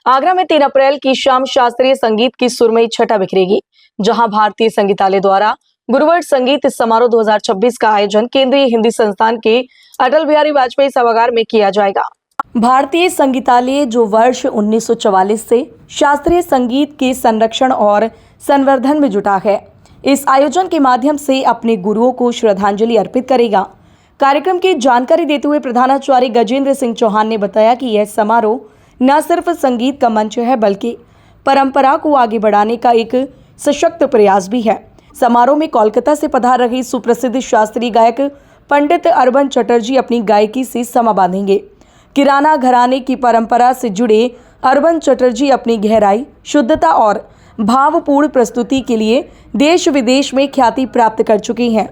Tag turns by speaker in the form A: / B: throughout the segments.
A: आगरा में 3 अप्रैल की शाम शास्त्रीय संगीत की सुरमई छटा बिखरेगी, जहां भारतीय संगीतालय द्वारा गुरुवर्ष संगीत समारोह 2026 का आयोजन केंद्रीय हिंदी संस्थान के अटल बिहारी वाजपेयी सभागार में किया जाएगा। भारतीय संगीतालय जो वर्ष 1944 से शास्त्रीय संगीत के संरक्षण और संवर्धन में जुटा है, इस आयोजन के माध्यम से अपने गुरुओं को श्रद्धांजलि अर्पित करेगा। कार्यक्रम की जानकारी देते हुए प्रधानाचार्य गजेंद्र सिंह चौहान ने बताया कि यह समारोह न सिर्फ संगीत का मंच है, बल्कि परंपरा को आगे बढ़ाने का एक सशक्त प्रयास भी है। समारोह में कोलकाता से पधार रहे सुप्रसिद्ध शास्त्रीय गायक पंडित अर्बन चटर्जी अपनी गायकी से समा बांधेंगे। किराना घराने की परंपरा से जुड़े अर्बन चटर्जी अपनी गहराई, शुद्धता और भावपूर्ण प्रस्तुति के लिए देश विदेश में ख्याति प्राप्त कर चुके हैं।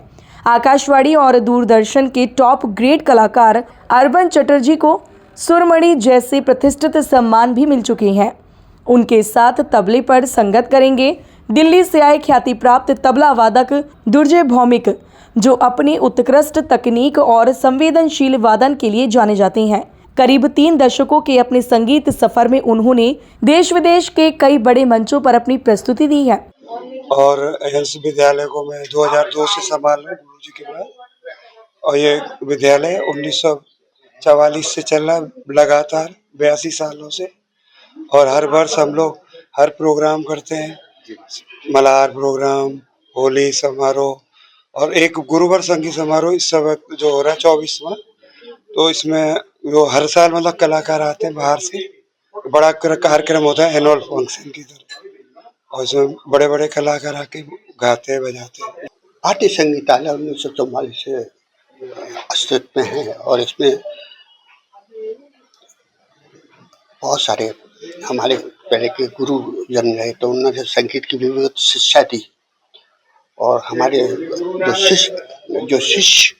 A: आकाशवाणी और दूरदर्शन के टॉप ग्रेड कलाकार अर्बन चटर्जी को सुरमणि जैसे प्रतिष्ठित सम्मान भी मिल चुके हैं। उनके साथ तबले पर संगत करेंगे दिल्ली से आए ख्याति प्राप्त तबला वादक दुर्जय भौमिक, जो अपनी उत्कृष्ट तकनीक और संवेदनशील वादन के लिए जाने जाते हैं। करीब 3 दशकों के अपने संगीत सफर में उन्होंने देश विदेश के कई बड़े मंचों पर अपनी प्रस्तुति दी है।
B: और एल्स विद्यालय को मैं 2002 से संभाल रहा हूँ गुरुजी के बाद, और ये विद्यालय 1944 से चल रहा लगातार 82 सालों से। और हर वर्ष हम लोग हर प्रोग्राम करते हैं, मल्हार प्रोग्राम, होली समारोह और एक गुरुवर्ष संगीत समारोह इस समय जो हो रहा है 24वां। तो इसमें जो हर साल मतलब कलाकार आते हैं बाहर से, बड़ा कार्यक्रम होता है एनुअल फंक्शन की तरह, और इसमें बड़े बड़े कलाकार आके गाते हैं बजाते हैं।
C: भारतीय संगीतालय 1944 से अस्तित्व में है और इसमें बहुत सारे हमारे पहले के गुरु जन रहे, तो उन्होंने संगीत की विविध शिक्षा दी। और हमारे जो शिष्य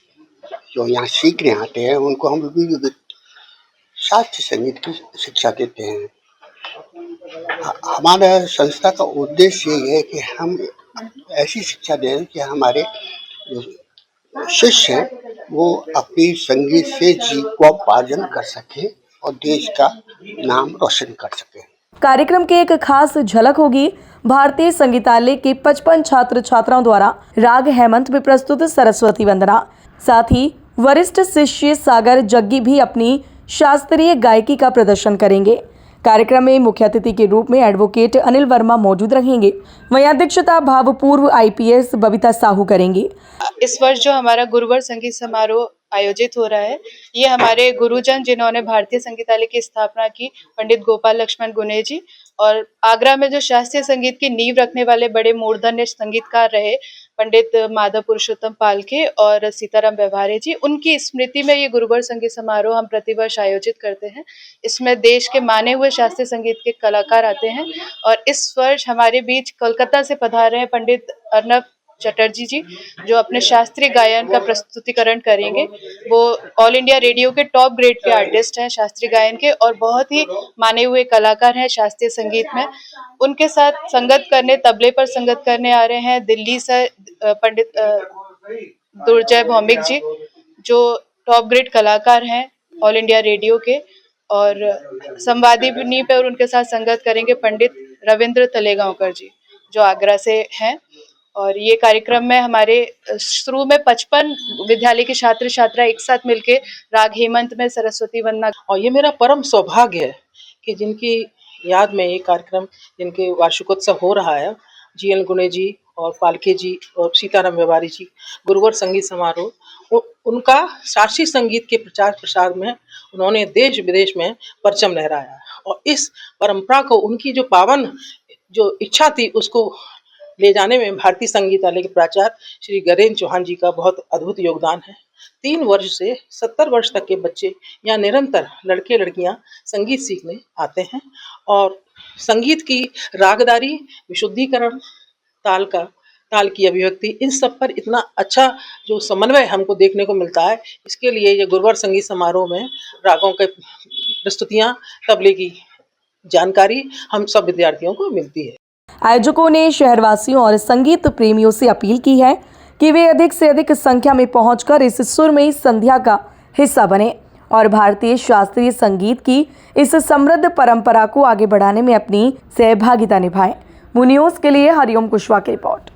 C: जो यहाँ सीखने आते हैं उनको हम विविध शास्त्रीय संगीत की शिक्षा देते हैं। हमारा संस्था का उद्देश्य ये है कि हम ऐसी शिक्षा दें कि हमारे जो शिष्य हैं वो अपनी संगीत से जीविकोपार्जन कर सके और देश का नाम रोशन कर सके।
A: कार्यक्रम की एक खास झलक होगी भारतीय संगीतालय के 55 छात्र छात्राओं द्वारा राग हेमंत में प्रस्तुत सरस्वती वंदना। साथ ही वरिष्ठ शिष्य सागर जग्गी भी अपनी शास्त्रीय गायकी का प्रदर्शन करेंगे। कार्यक्रम में मुख्य अतिथि के रूप में एडवोकेट अनिल वर्मा मौजूद रहेंगे। वहीं अध्यक्षता भावपूर्व IPS बबीता साहू करेंगी।
D: इस वर्ष जो हमारा गुरुवर्ष संगीत समारोह आयोजित हो रहा है, ये हमारे गुरुजन जिन्होंने भारतीय संगीतालय की स्थापना की, पंडित गोपाल लक्ष्मण गुने जी, और आगरा में जो शास्त्रीय संगीत की नींव रखने वाले बड़े मूर्धन्य संगीतकार रहे, पंडित माधव पुरुषोत्तम पालके और सीताराम व्यवहारे जी, उनकी स्मृति में ये गुरुवर्ष संगीत समारोह हम प्रतिवर्ष आयोजित करते हैं। इसमें देश के माने हुए शास्त्रीय संगीत के कलाकार आते हैं और इस वर्ष हमारे बीच कोलकाता से पधारे हैं पंडित अर्नब चटर्जी जी, जो अपने शास्त्रीय गायन का प्रस्तुतिकरण करेंगे। वो ऑल इंडिया रेडियो के टॉप ग्रेड के आर्टिस्ट हैं शास्त्रीय गायन के और बहुत ही माने हुए कलाकार हैं शास्त्रीय संगीत में। उनके साथ संगत करने, तबले पर संगत करने आ रहे हैं दिल्ली से पंडित दुर्जय भौमिक जी, जो टॉप ग्रेड कलाकार हैं ऑल इंडिया रेडियो के, और संवादिनी पर उनके साथ संगत करेंगे पंडित रविंद्र तलेगांवकर जी, जो आगरा से हैं। और ये कार्यक्रम में हमारे शुरू में 55 विद्यालय के छात्र छात्रा एक साथ मिलके राग हेमंत में सरस्वती वंदना।
E: और ये मेरा परम सौभाग्य है कि जिनकी याद में ये कार्यक्रम, जिनके वार्षिकोत्सव हो रहा है, GN गुने जी और पालके जी और सीताराम व्यवहारी जी, गुरुवर्ष संगीत समारोह, उनका शास्त्रीय संगीत के प्रचार प्रसार में उन्होंने देश विदेश में परचम लहराया। और इस परंपरा को, उनकी जो पावन जो इच्छा थी, उसको ले जाने में भारतीय संगीतालय के प्राचार्य श्री गजेंद्र चौहान जी का बहुत अद्भुत योगदान है। 3 वर्ष से 70 वर्ष तक के बच्चे यहाँ निरंतर लड़के लड़कियाँ संगीत सीखने आते हैं और संगीत की रागदारी, विशुद्धिकरण, ताल की अभिव्यक्ति, इन सब पर इतना अच्छा जो समन्वय हमको देखने को मिलता है। इसके लिए ये गुरुवर्ष संगीत समारोह में रागों के प्रस्तुतियाँ, तबले की जानकारी हम सब विद्यार्थियों को मिलती है।
A: आयोजकों ने शहरवासियों और संगीत प्रेमियों से अपील की है कि वे अधिक से अधिक संख्या में पहुंचकर इस सुरमई संध्या का हिस्सा बने और भारतीय शास्त्रीय संगीत की इस समृद्ध परंपरा को आगे बढ़ाने में अपनी सहभागिता निभाएं। न्यूज़ के लिए हरिओम कुशवाहा की रिपोर्ट।